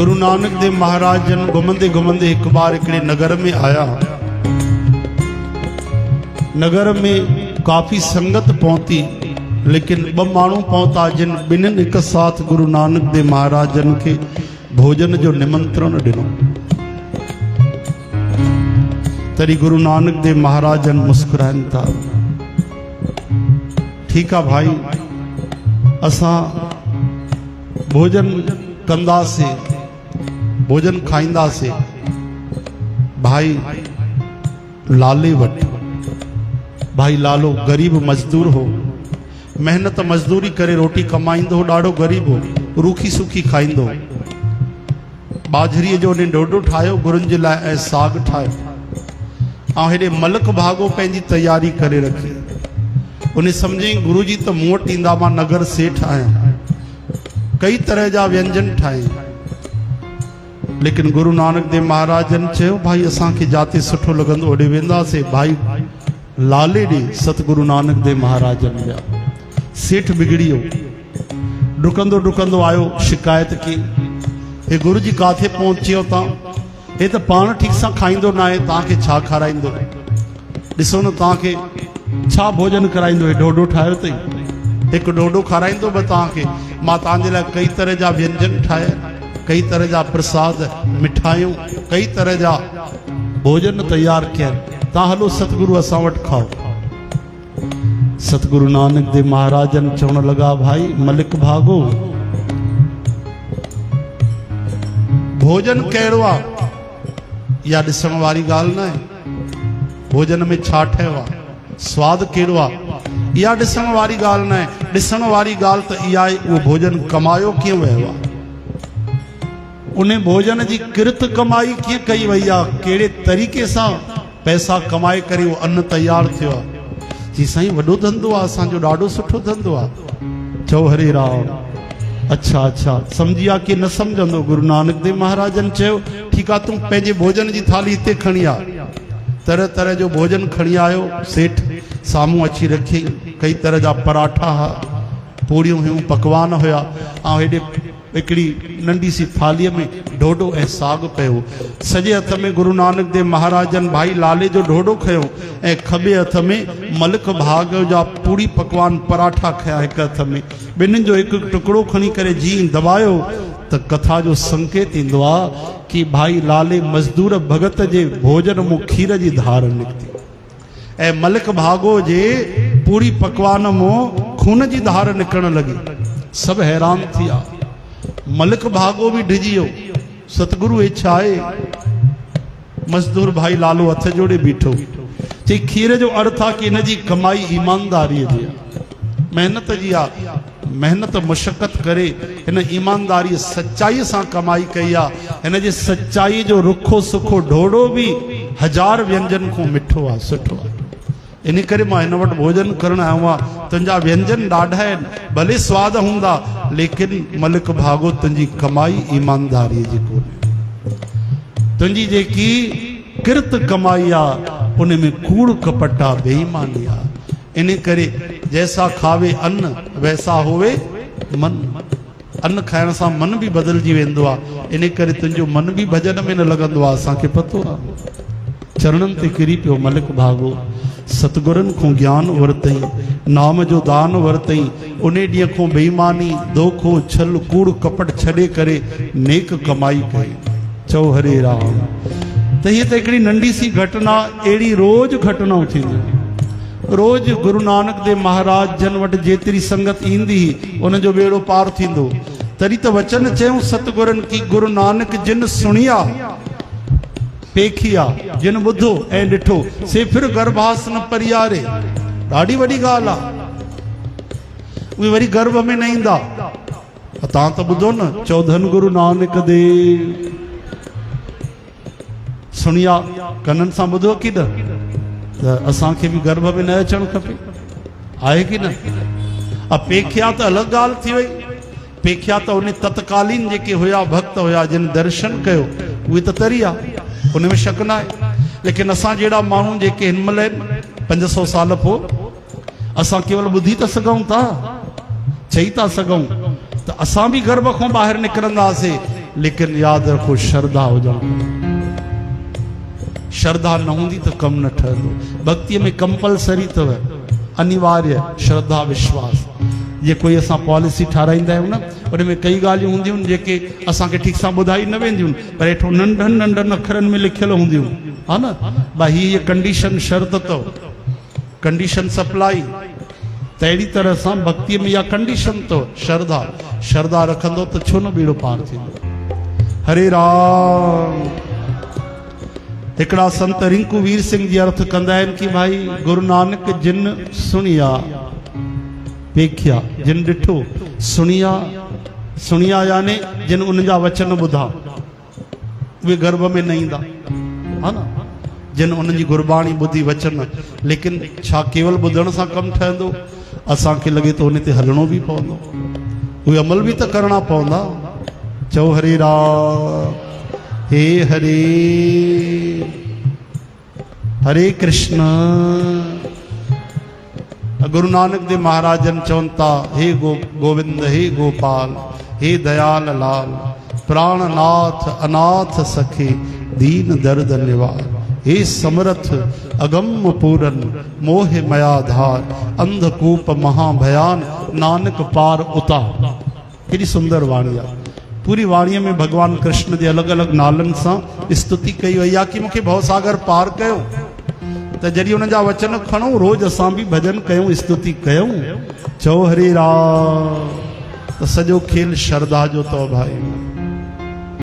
गुरु नानक देव महाराज जन घुमंदे घुमंदे एक बार हिकिड़े नगर में आया। नगर में काफ़ी संगत पहुंची, लेकिन ब माण्हू पहुंता जिन ॿिन्हिनि एक साथ गुरु नानक देव महाराज जन के भोजन जो निमंत्रण ॾिनो। तरी गुरु नानक देव महाराज जन मुस्कुराइनि था, ठीक है भाई, असां भोजन कंदासीं, भोजन खाईंदासीं भाई लाले वटि। भाई लालो गरीब मजदूर हो, मेहनत मजदूरी करे रोटी कमाईंदो हो, ॾाढो गरीब हो, रूखी सुखी खाईंदो। बाजरीअ जो उन ॾोढो ठाहियो गुरुनि जे लाइ ऐं साग ठाहियो ऐं हेॾे मलक भागो पंहिंजी तयारी करे रखी। उन सम्झई गुरु जी त मूं वटि ईंदा, मां नगर सेठ आहियां, कई तरह जा व्यंजन ठाहे। लेकिन गुरु नानक देव महाराज जन चयो भाई असांखे जाते सुठो लॻंदो होॾे वेंदासीं। भाई लाले ॾे सतगुरु नानक देव महाराज जन विया। सेठ बिगड़ी वियो, डुकंदो डुकंदो आयो, शिकायत की, हे गुरु जी काथे पहुची वियो तव्हां? हे त पाण ठीक सां खाईंदो न आहे, तव्हांखे छा खाराईंदो? ॾिसो न तव्हांखे छा भोजन कराईंदो? हे ढोढो ठाहियो अथई, हिकु ढोढो खाराईंदो बि तव्हांखे। मां तव्हांजे लाइ कई तरह जा व्यंजन ठाहिया, कई तरह जा प्रसाद, मिठाइयूं, कई तरह जा भोजन तैयार किया। तव्हां हलो सतगुरु असां वटि खाओ। सतगुरु नानक देव महाराज जन चवण लॻा, भाई मलिक भागो, भोजन कहिड़ो आहे इहा ॾिसण वारी ॻाल्हि न आहे। भोजन में छा ठहियो आहे, स्वादु कहिड़ो आहे, इहा ॾिसण वारी ॻाल्हि न आहे। ॾिसण वारी ॻाल्हि त इहा आहे, उहो भोजन कमायो कीअं वियो आहे, उन भोजन जी किरत कमाई कीअं कई वई आहे, कहिड़े तरीक़े सां पैसा कमाए करे उहो अन्न तयारु थियो आहे। जी साईं वॾो धंधो आहे असांजो, ॾाढो सुठो धंधो आहे। चओ हरे राम। अच्छा अच्छा, सम्झी आहे की न सम्झंदो? गुरु नानक देव महाराज जन चयो ठीकु आहे, तूं पंहिंजे भोजन जी थाली हिते खणी आ। तरह तरह जो भोजन खणी आयो। सेठ साम्हूं अची रखी, कई तरह जा पराठा हुआ, पूड़ियूं हुयूं, पकवान हुया, ऐं हेॾे हिकिड़ी नंढी सी थालीअ में ढोढो ऐं साग पियो। सॼे हथ में गुरु नानक देव महाराज जन भाई लाले जो ढोढो खयो ऐं खॿे हथ में मलिक भाग जा पूड़ी पकवान पराठा खया हिकु हथ में। ॿिन्हिनि जो हिकु टुकड़ो खणी करे जीअं दबायो त कथा जो संकेत ईंदो आहे कि भाई लाले मज़दूर भगत जे भोजन मां खीर जी धार निकिती ऐं मलिक भागो जे पूड़ी पकवान मां खून जी धार निकिरण लॻी। सभु हैरान थी विया। मलिक भागो भी डिजी वियो। सतगुरु इच्छा आहे। मजदूर भाई लालो हथ जोड़े बीठो, चई खीर जो अर्थ आहे कि इन जी कमाई ईमानदारी जी आहे, मेहनत जी आहे। मेहनत मुशक्क़त करे हिन ईमानदारी सच्चाई सां कमाई कई आहे। हिन जे सच्चाई जो रुखो सुखो ढोढो भी 1000 व्यंजन को मिठो आहे, सुठो आहे। इन करे मां हिन वटि भोजन करण आयो आहियां। तुंहिंजा व्यंजन ॾाढा आहिनि, भले स्वाद हूंदा, लेकिन मलिक भागो तुंहिंजी कमाई ईमानदारी जी कोन्हे। तुंहिंजी जेकी किरत कमाई आहे उन में कूड़ कपट आहे, बेईमानी आहे। इन करे जैसा खावे अन्न वैसा होवे मन। अन्न खाइण सां मन भी बदिलजी वेंदो आहे। इन करे तुंहिंजो मन भी भजन में न लॻंदो आहे, असांखे पतो आहे। चरणनि ते किरी पियो मलिक भागो। सतगुरनि को ज्ञान वरतई, नाम जो दान वरतई। उन ॾींहं को बेईमानी, दोखो, छल, कूड़ कपट छॾे करे नेक कमाई कई। चओ हरे राम। त हीअ त हिकिड़ी नंढी सी घटना, अहिड़ी रोज़ घटनाऊं थींदियूं। रोज़ गुरु नानक देव महाराज जन वटि जेतिरी संगत ईंदी उन जो बेड़ो पार थींदो। तॾहिं त वचन चयूं सतगुरनि की गुरु नानक जिन सुणिया पेखिया, जिन ॿुधो ऐं ॾिठो से फिर गर्भास न परियारे। ॾाढी वॾी ॻाल्हि आहे। उहे वरी गर्भ में न ईंदा। तव्हां त ॿुधो न, चौधन गुरु नानक देव सुणिया, कननि सां ॿुधो की न? त असांखे बि गर्भ में न अचणु खपे, आहे की न? पेखिया त अलॻि ॻाल्हि थी वई। पेखिया त उन तत्कालीन जेके हुया भक्त हुया, जिन दर्शन कयो, उहे त तरी आहे, उनमें शक न आहे। लेकिन असां जहिड़ा माण्हू जेके हिन महिल 500 साल पोइ असां केवल ॿुधी त सघूं था, चई था सघूं, त असां बि गर्भ खां ॿाहिरि निकिरंदासीं लेकिन याद रखो श्रद्धा हुजणु। श्रद्धा न हूंदी तो कम न ठहंदो। भक्ति में कंपलसरी अथव, अनिवार्य श्रद्धा विश्वास। ये कोई असां पॉलिसी ठाराईंदा आहियूं न, उन में कई ॻाल्हियूं हूंदियूं आहिनि जेके असांखे ठीक सां ॿुधाई न वेंदियूं, पर हेठो नंढनि नंढनि अखरनि में लिखियल हूंदियूं, हा न। भाई ये कंडीशन शर्त अथव, कंडीशन सप्लाई। त अहिड़ी तरह सां भक्ति में इहा कंडीशन अथव, श्रद्धा। श्रद्धा रखंदो त छो न बीड़ो पार थींदो। हरे राम। हिकिड़ा संत रिंकू वीर सिंह जी अर्थ कंदा आहिनि कि भाई गुरु नानक जिन सुनिया पेख्या, जिन ॾिठो सुनिया, सुनिया यानी जिन उनजा वचन ॿुधा उहे गर्भ में न ईंदा, हा न। जिन उन्हनि जी गुरबाणी ॿुधी वचन, लेकिन छा केवल ॿुधण सां कमु ठहंदो? असांखे लॻे थो उन ते हलणो बि पवंदो, उहे अमल बि त करणा पवंदा। चओ हरे राम। हे हरे हरे कृष्ण। गुरु नानक देव महाराजन चवन था, हे गोविंद, हे गोपाल, हे दयाल लाल, प्राणनाथ अनाथ सखे, दीन दर्द निवार, हे समरथ अगम पूरन, मोह मयाधार, अंधकूप महाभयान, नानक पार उतार। केॾी सुंदर वाणी आहे। पूरी वाणीअ में भगवान कृष्ण जे अलॻि अलॻि नालनि सां स्तुति कई वई आहे कि मूंखे भवसागर पार कयो। त जॾहिं उन जा वचन खणूं, रोज़ असां बि भजन कयूं, स्तुति कयूं। चओ हरे राम। त सॼो खेल श्रद्धा जो अथव भाई।